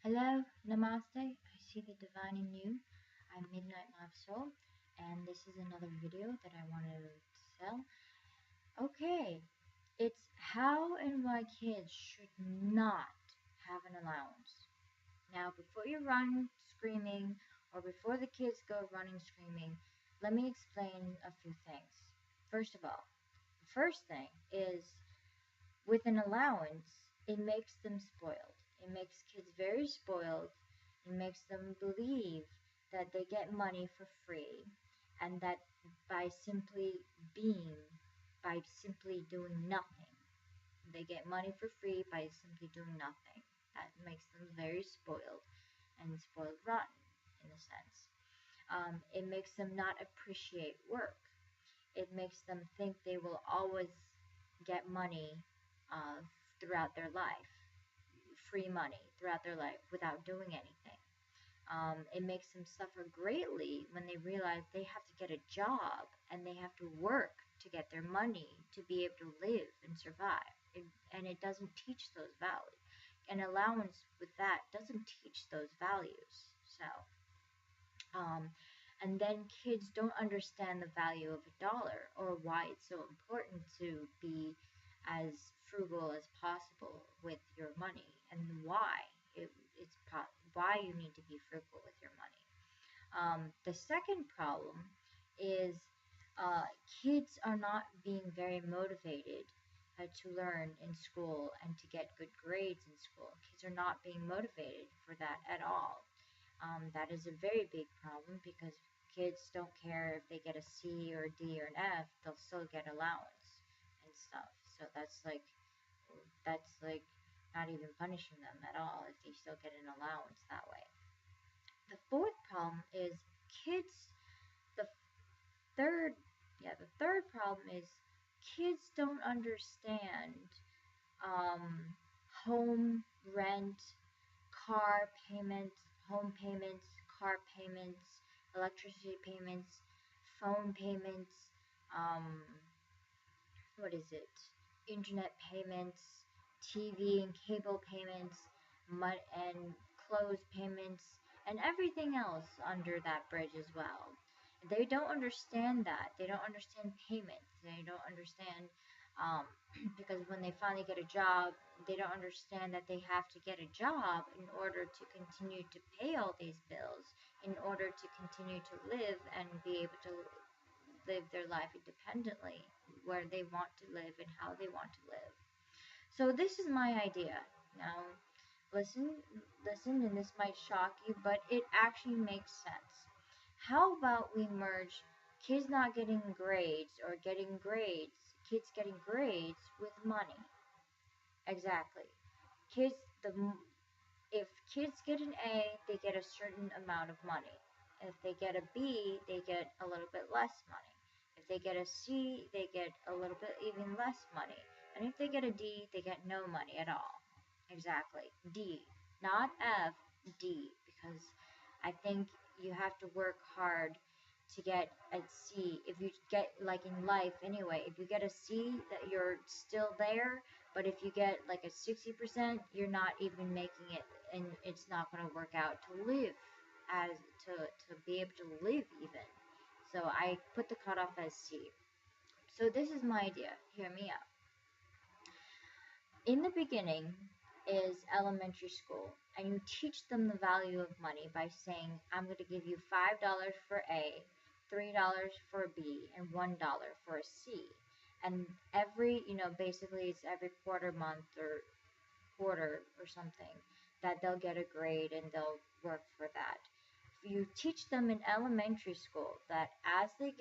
Hello, Namaste. I see the divine in you. I'm Midnight Love Soul, and this is another video that I wanted to sell. Okay, it's how and why kids should not have an allowance. Now, before you run screaming, or before the kids go running screaming, let me explain a few things. First of all, the first thing is with an allowance, it makes them spoiled. It makes kids very spoiled. It makes them believe that they get money for free and that by simply doing nothing, they get money for free by simply doing nothing. That makes them very spoiled and spoiled rotten in a sense. It makes them not appreciate work. It makes them think they will always get money uh, throughout their life, free money throughout their life without doing anything. It makes them suffer greatly when they realize they have to get a job and they have to work to get their money to be able to live and survive. And it doesn't teach those values. An allowance with that doesn't teach those values. And then kids don't understand the value of a dollar or why it's so important to be as frugal as possible with your money and why why you need to be frugal with your money. The second problem is kids are not being very motivated to learn in school and to get good grades in school. Kids are not being motivated for that at all. That is a very big problem because kids don't care if they get a C or a D or an F, they'll still get allowance and stuff. So that's like not even punishing them at all if they still get an allowance that way. The fourth problem is kids. The third problem is kids don't understand home rent, car payments, home payments, car payments, electricity payments, phone payments, internet payments, TV and cable payments, and clothes payments, and everything else under that bridge as well. They don't understand that. They don't understand payments. They don't understand because when they finally get a job, they don't understand that they have to get a job in order to continue to pay all these bills, in order to continue to live and be able to live their life independently, where they want to live and how they want to live. So this is my idea. Now, listen, and this might shock you, but it actually makes sense. How about we merge kids not getting grades or kids getting grades with money? Exactly. Kids, if kids get an A, they get a certain amount of money. If they get a B, they get a little bit less money. If they get a C, they get a little bit even less money. And if they get a D, they get no money at all. Exactly. D. Not F, D. Because I think you have to work hard to get a C. If you get, like in life anyway, if you get a C, that you're still there. But if you get like a 60%, you're not even making it, and it's not going to work out to live to be able to live even. So I put the cutoff as C. So this is my idea. Hear me out. In the beginning is elementary school, and you teach them the value of money by saying, I'm going to give you $5 for A, $3 for a B, and $1 for a C. And basically it's every month or quarter or something that they'll get a grade and they'll work for that. You teach them in elementary school that as they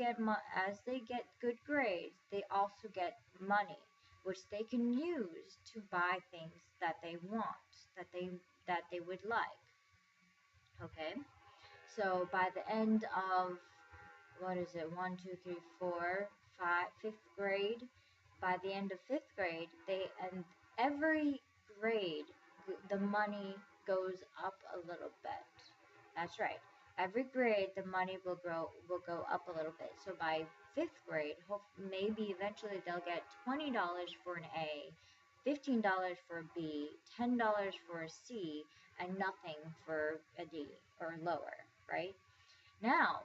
get good grades, they also get money, which they can use to buy things that they want, that they would like. Okay, so by the end of 5th grade, by the end of 5th grade, every grade the money goes up a little bit. That's right. Every grade the money will go up a little bit. So by 5th grade, maybe eventually they'll get $20 for an A, $15 for a B, $10 for a C, and nothing for a D or lower, right? Now,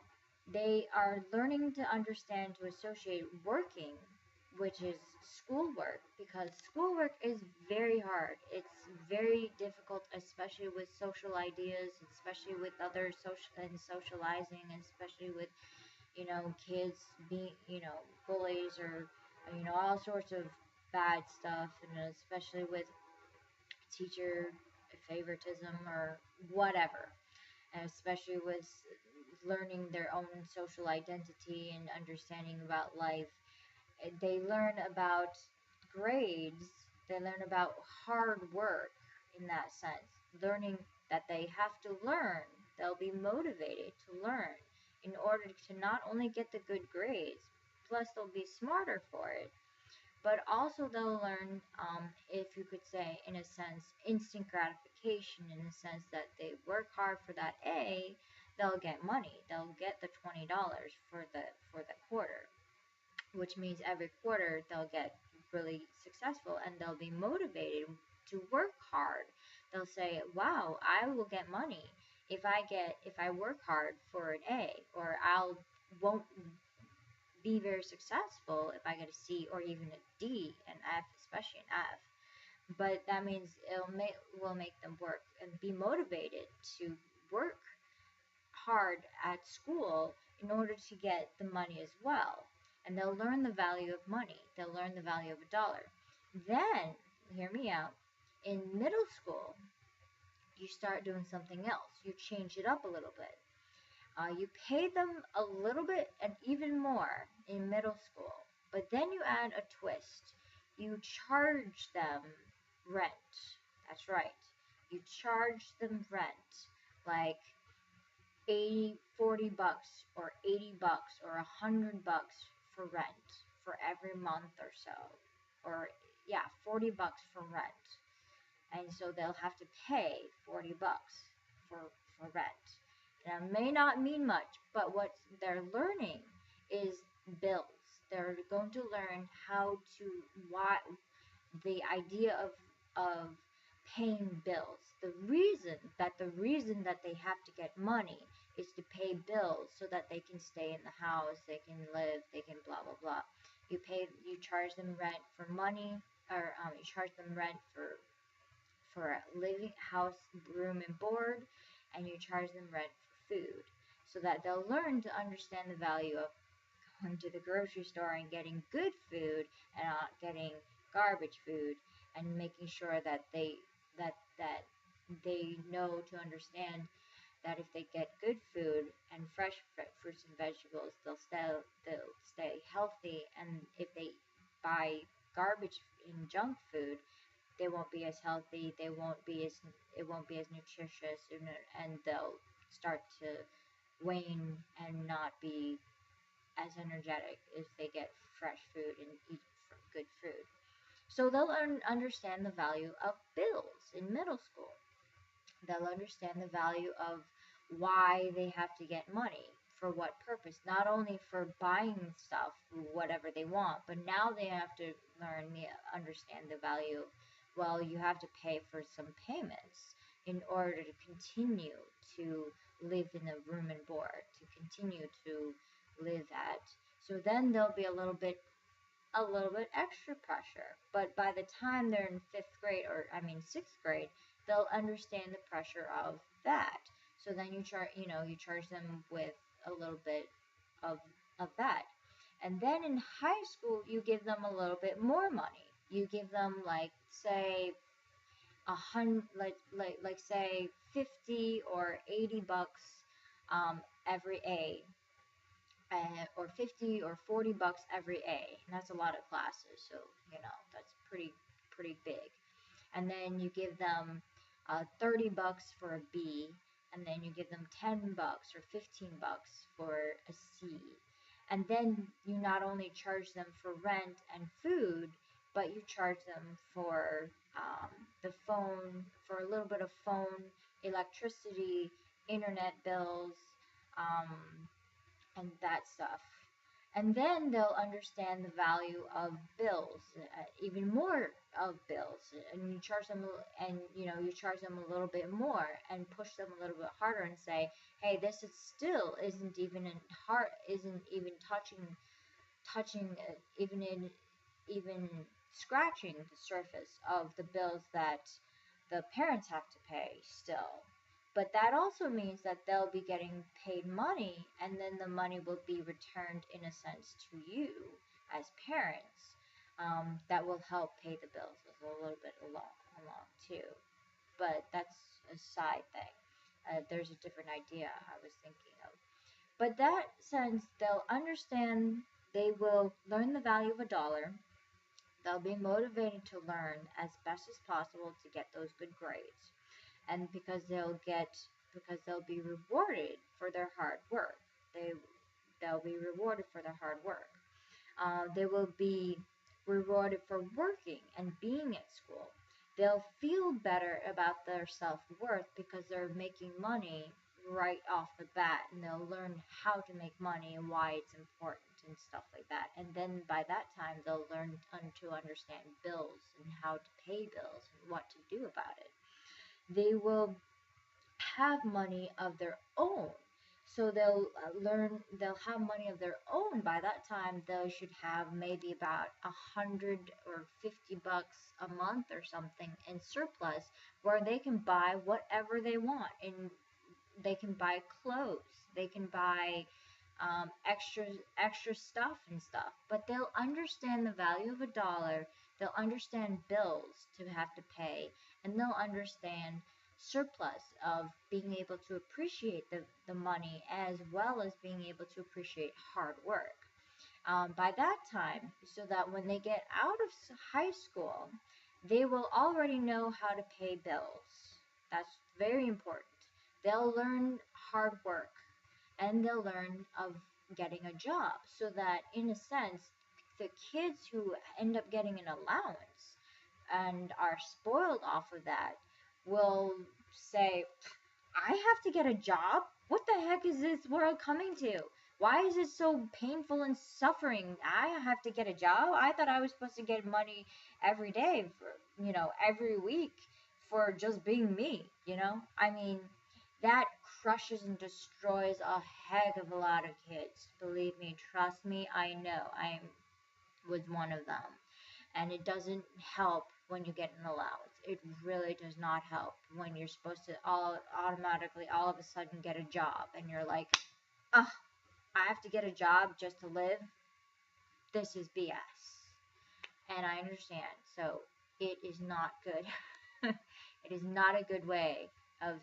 they are learning to understand, to associate working, which is schoolwork, because schoolwork is very hard. It's very difficult, especially with social ideas, especially with other social and socializing, and especially with, kids being, bullies, or, all sorts of bad stuff, and especially with teacher favoritism or whatever, and especially with learning their own social identity and understanding about life. They learn about grades, they learn about hard work in that sense, learning that they have to learn. They'll be motivated to learn in order to not only get the good grades, plus they'll be smarter for it, but also they'll learn, if you could say, in a sense, instant gratification, in the sense that they work hard for that A, they'll get money. They'll get the $20 for the quarter, which means every quarter they'll get really successful, and they'll be motivated to work hard. They'll say, "Wow, I will get money if I work hard for an A, or I'll won't be very successful if I get a C or even a D, an F, especially an F." But that means will make them work and be motivated to work hard at school in order to get the money as well. And they'll learn the value of money. They'll learn the value of a dollar. Then, hear me out, in middle school, you start doing something else. You change it up a little bit. You pay them a little bit and even more in middle school, but then you add a twist. You charge them rent. That's right. You charge them rent, like 80, 40 bucks or 80 bucks or $100 for rent for every month or so. Or, yeah, 40 bucks for rent. And so they'll have to pay 40 bucks for rent. Now, it may not mean much, but what they're learning is bills. They're going to learn how to, the idea of paying bills. The reason that they have to get money is to pay bills so that they can stay in the house, they can live, they can blah blah blah. You charge them rent for money, or you charge them rent for a living house, room and board, and you charge them rent for food, so that they'll learn to understand the value of going to the grocery store and getting good food and not getting garbage food, and making sure that they know to understand that if they get good food and fresh fruits and vegetables, they'll stay healthy, and if they buy garbage and junk food, they won't be as healthy. It won't be as nutritious, and they'll start to wane and not be as energetic if they get fresh food and eat good food. So they'll understand the value of bills in middle school. They'll understand the value of why they have to get money, for what purpose, not only for buying stuff, whatever they want, but now they have to understand the value. Well, you have to pay for some payments in order to continue to live in a room and board, to continue to live at. So then there'll be a little bit extra pressure. But by the time they're in sixth grade, they'll understand the pressure of that. So then you charge them with a little bit of that. And then in high school, you give them a little bit more money. You give them, like, say, say 50 or 80 bucks every A, or 50 or 40 bucks every A, and that's a lot of classes, so that's pretty big. And then you give them 30 bucks for a B, and then you give them 10 bucks or 15 bucks for a C. And then you not only charge them for rent and food, but you charge them for the phone, for a little bit of phone, electricity, internet bills, and that stuff. And then they'll understand the value of bills, even more of bills, and you charge them, and you charge them a little bit more, and push them a little bit harder, and say, hey, this is still isn't even in heart, isn't even touching even scratching the surface of the bills that the parents have to pay still. But that also means that they'll be getting paid money, and then the money will be returned in a sense to you as parents. That will help pay the bills a little bit along too. But that's a side thing. There's a different idea I was thinking of. But that sense, they'll understand, they will learn the value of a dollar. They'll be motivated to learn as best as possible to get those good grades. And because they'll be rewarded for their hard work. They'll be rewarded for their hard work. They will be rewarded for working and being at school. They'll feel better about their self-worth because they're making money right off the bat, and they'll learn how to make money and why it's important and stuff like that. And then by that time, they'll learn to understand bills and how to pay bills and what to do about it. They will have money of their own. So they'll have money of their own. By that time, they should have maybe about 100 or 50 bucks a month or something in surplus, where they can buy whatever they want. And they can buy clothes, they can buy extra stuff and stuff. But they'll understand the value of a dollar, they'll understand bills to have to pay, and they'll understand surplus of being able to appreciate the money, as well as being able to appreciate hard work. By that time, so that when they get out of high school, they will already know how to pay bills. That's very important. They'll learn hard work, and they'll learn of getting a job, so that in a sense, the kids who end up getting an allowance and are spoiled off of that will say, I have to get a job? What the heck is this world coming to? Why is it so painful and suffering? I have to get a job? I thought I was supposed to get money every day, every week, for just being me. I mean, that crushes and destroys a heck of a lot of kids. Believe me, trust me, I know. I was one of them. And it doesn't help when you get an allowance. It really does not help when you're supposed to automatically all of a sudden get a job, and you're like, oh, I have to get a job just to live. This is BS. And I understand. So it is not good. It is not a good way of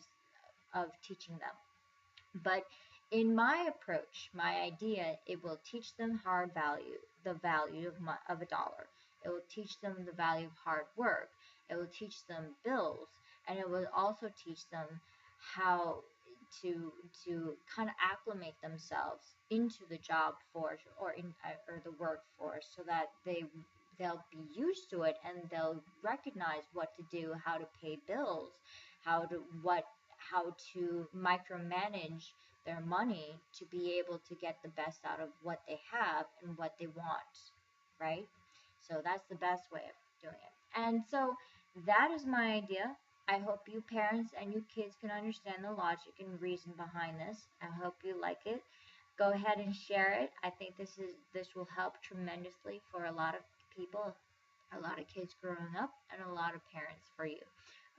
teaching them. But in my approach, my idea, it will teach them the value of a dollar. It will teach them the value of hard work. It will teach them bills, and it will also teach them how to kind of acclimate themselves into the job force, or the workforce, so that they'll be used to it, and they'll recognize what to do, how to pay bills, how to micromanage their money to be able to get the best out of what they have and what they want, right? So that's the best way of doing it. And so that is my idea. I hope you parents and you kids can understand the logic and reason behind this. I hope you like it. Go ahead and share it. I think this will help tremendously for a lot of people, a lot of kids growing up, and a lot of parents for you.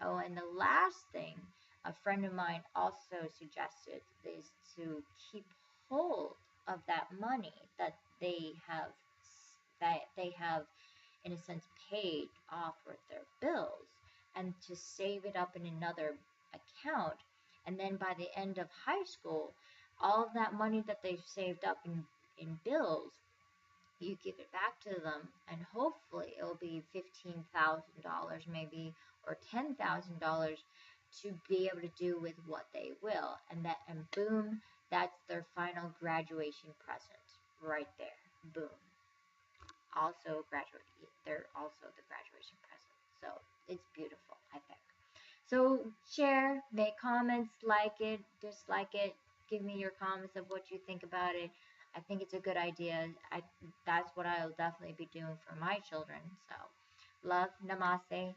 Oh, and the last thing a friend of mine also suggested is to keep hold of that money that they have in a sense paid off with their bills, and to save it up in another account. And then by the end of high school, all of that money that they've saved up in bills, you give it back to them, and hopefully it'll be $15,000 maybe, or $10,000, to be able to do with what they will. And boom, that's their final graduation present right there. Boom. Also graduate. They're also the graduation present. So it's beautiful, I think. So share, make comments, like it, dislike it, give me your comments of what you think about it. I think it's a good idea. That's what I'll definitely be doing for my children. So, love, namaste.